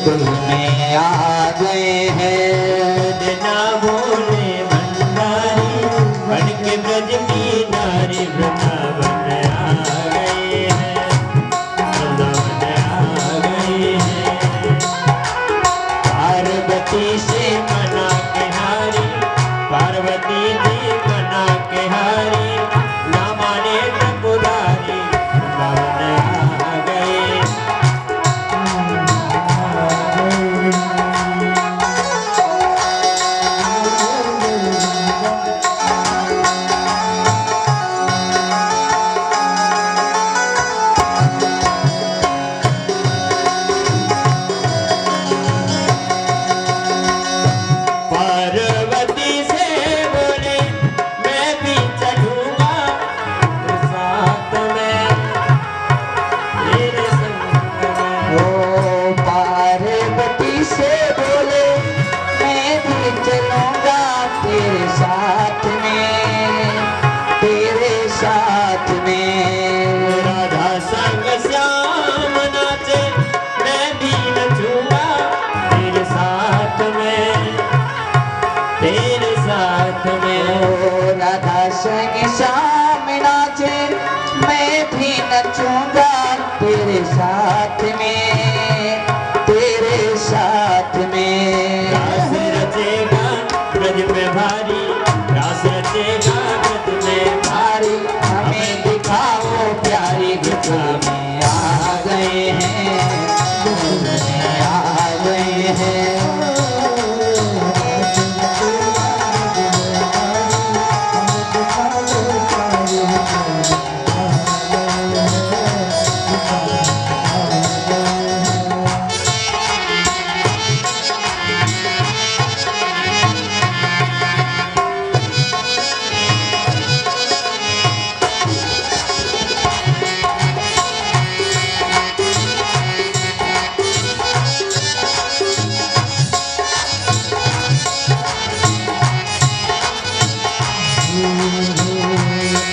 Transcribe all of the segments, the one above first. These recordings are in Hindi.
कुल में आ गए हैं ना भोले भंडारी बन के ब्रज की नारी वृंदावन आ गए हैं, वृंदावन आ गए हैं। पार्वती से मना के हारी, पार्वती जी मना के हारी, ना माने त्रिपुरारी वृंदावन आ गए। पार्वती से बोले मैं भी चलूंगा साथ में, तेरे संग में। ओ पार्वती से बोले मैं भी चलूंगा तेरे साथ में, तेरे साथ में। राधा संग श्याम नाचे मैं भी नचूंगा तेरे साथ में, तेरे साथ में। ओ राधा संग श्याम नाचे मैं भी नचूंगा तेरे साथ में, तेरे साथ में। रास रचेगा ब्रज में भारी, रास रचेगा ब्रज में भारी हमें दिखाओ प्यारी गुफा में आ गए हैं, आ गए हैं।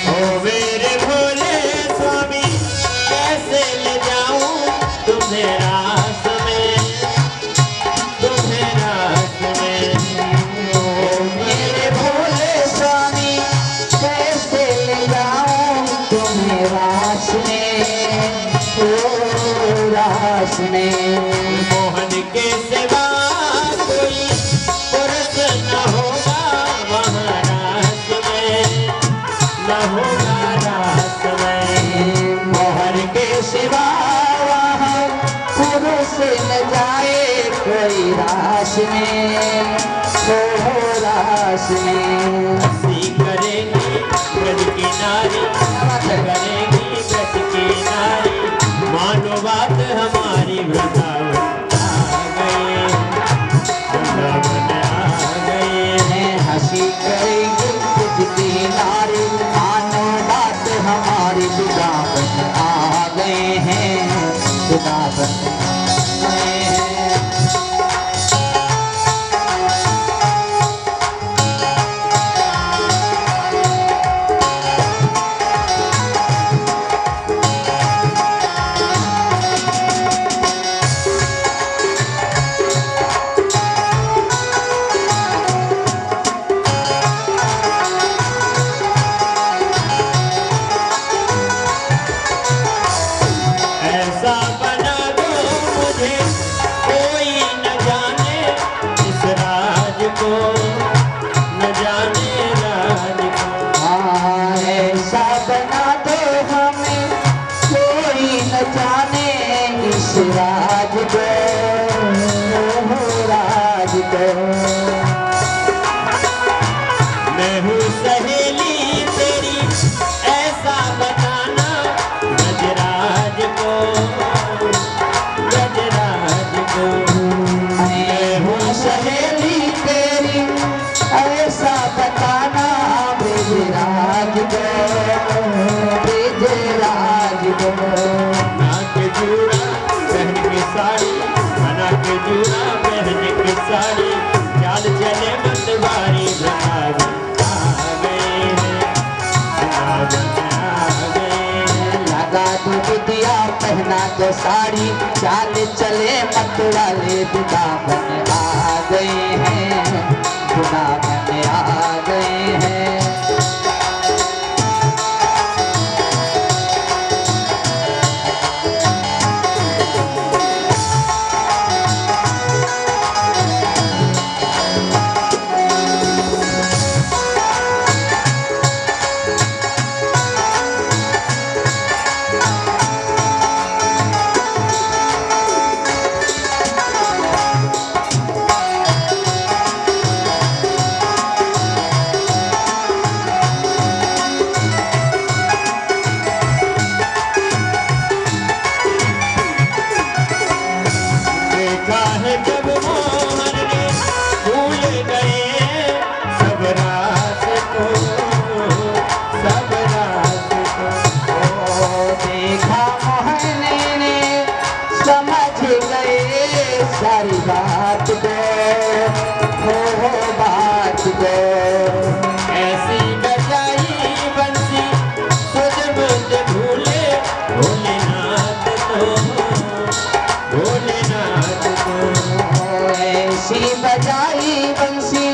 ओ मेरे भोले स्वामी कैसे ले जाऊं तुम्हें रास में, तुम्हें रास में। ओ मेरे भोले स्वामी कैसे ले जाऊं तुम्हें रास में, ओ रास में। मोहन के सिवा कोई पुरुष न होगा वहाँ रास में, न होगा रास में। मोहन के सिवा वहाँ पुरुष न जाए कोई रास में, ओ रास में। हंसी करेंगी ब्रज की नारी, करेंगी ब्रज की नारी, मानो बात हमारी वृंदावन आ गए, वृंदावन आ गए हैं। हंसी करेगी तुझकी नारी, मानो बात हमारी वृंदावन आ गए हैं, वृंदावन आ गए हैं। ऐसा बना दो मुझे कोई न जाने इस राज को, न जाने राज को। हाँ ऐसा बना दो हमें कोई न जाने इस राज को, राज को। मैं हूँ सहेली तेरी ऐसा बताना ब्रजराज को, ब्रजराज को। मैं हूँ सहेली तेरी ऐसा बताना ब्रजराज को, ब्रजराज को। नाक जूड़ा पहन के साड़ी, बना के जूड़ा पहन के साड़ी, चाल चले मतवारी वृंदावन आ गए हैं, वृंदावन आ गए हैं। लगा दो बिटिया पहना दो साड़ी, चाल चले मतवाले वृंदावन आ गए हैं, वृंदावन आ गए हैं। देखा है जब मोहन ने भूल गए सब रात को, सब रात को। ओ देखा मोहन ने समझ गए सारी बात को, हो बात को। ऐसी बजाई बंसी सुध बुध भूले भोलेनाथ को, भोलेनाथ को। ऐसी बजाई बंसी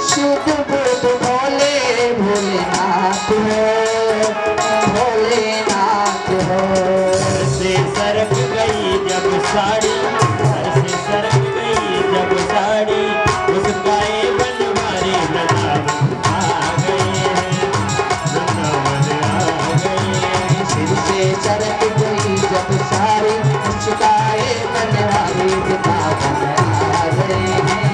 शुद्ध बुद्ध भोले, भोलेनाथ हो, भोलेनाथ हो। सर से सरक गई जब साड़ी, सर से सरक गई जब साड़ी, मुस्काए बनवारी वृंदावन आ गए हैं, वृंदावन आ गए हैं। सिर से सरक गई जब सारी, मुस्काए बनवारी वृंदावन आ गए हैं,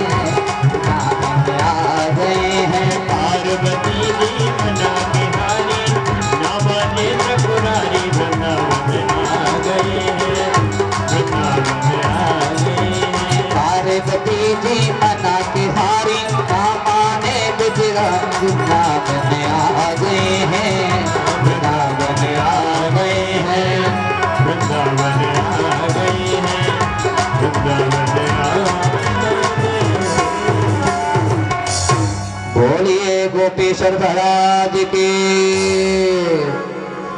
वृंदावन आ गए हैं। पार्वती जी मना के हारी, ना माने त्रिपुरारी, वृंदावन आ गए हैं, वृंदावन आ गए हैं। पार्वती जी मना के हारी, माने बिजराम, वृंदावन आ गए हैं, वृंदावन आ गए हैं। वृंदावन आ गए हैं, वृंदावन आ गए हैं। बोलिए गोपीश्वर महाराज की।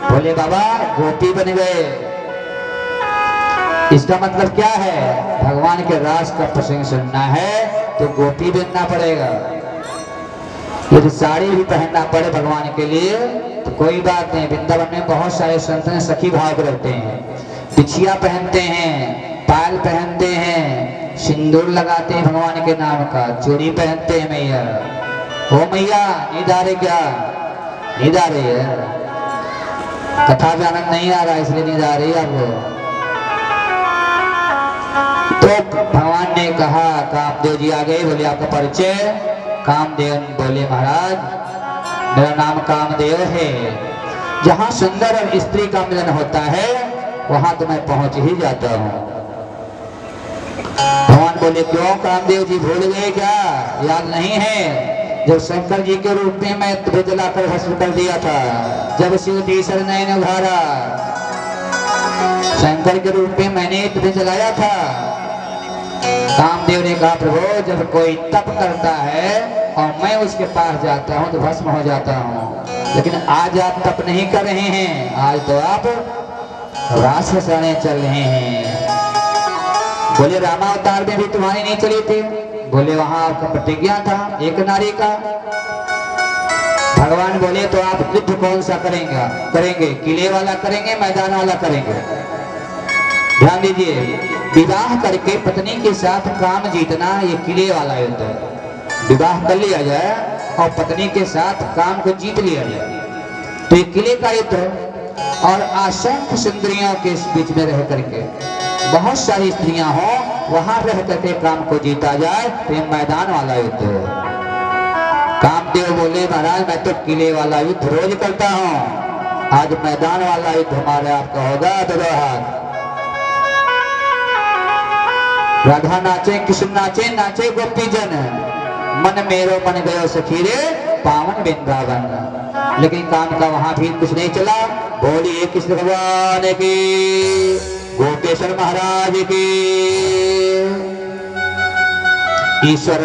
बोले बाबा गोपी बन गए, इसका मतलब क्या है? भगवान के रास का प्रसंग सुनना है तो गोपी बनना पड़ेगा। यदि साड़ी भी पहनना पड़े भगवान के लिए तो कोई बात नहीं। वृंदावन में बहुत सारे संत हैं, सखी भाव रहते हैं, बिछिया पहनते हैं, पायल पहनते हैं, सिंदूर लगाते हैं भगवान के नाम का, चूड़ी पहनते हैं। मैया हो मैया नींद आ रही क्या? नींद आ रही है? कथा में आनंद नहीं आ रहा इसलिए नींद आ रही है आपको। तो भगवान ने कहा कामदेव जी आ गए। बोले आपका परिचय? कामदेव बोले महाराज मेरा नाम कामदेव है। जहाँ सुंदर और स्त्री का मिलन होता है वहां तो मैं पहुंच ही जाता हूँ। भगवान बोले क्यों कामदेव जी भूल गए क्या? याद नहीं है जब शंकर जी के रूप में मैं तुम्हें जलाकर भस्म कर दिया था, जब शिव तीसर नयन उघारा, शंकर के रूप में मैंने तुम्हें जलाया था। कामदेव ने कहा प्रभु जब कोई तप करता है और मैं उसके पास जाता हूँ तो भस्म हो जाता हूँ, लेकिन आज आप तप नहीं कर रहे हैं, आज तो आप रास रचाने चल रहे हैं। बोले रामावतार में भी तुम्हारी नहीं चली थी? बोले वहां आपका प्रतिज्ञा था एक नारी का। भगवान बोले तो आप युद्ध कौन सा करेंगे? किले वाला करेंगे, मैदान वाला करेंगे? ध्यान दीजिए, विवाह करके पत्नी के साथ काम जीतना ये किले वाला युद्ध है। विवाह कर लिया जाए और पत्नी के साथ काम को जीत लिया जाए तो ये किले का युद्ध है। और असंख्य सुंदरियों के बीच में रह करके बहुत सारी स्त्रियां हो, वहां रह करके काम को जीता जाए तो ये मैदान वाला युद्ध है। कामदेव बोले महाराज मैं तो किले वाला युद्ध रोज करता हूँ, आज मैदान वाला युद्ध हमारे आपका होगा। दोनों हाथ राधा नाचे कृष्ण नाचे, नाचे गोपी जन, मन मेरो मन गयो सखी रे पावन वृंदावन। लेकिन काम का वहां भी कुछ नहीं चला। बोलिए कृष्ण भगवान की, गोपेश्वर महाराज की। ईश्वर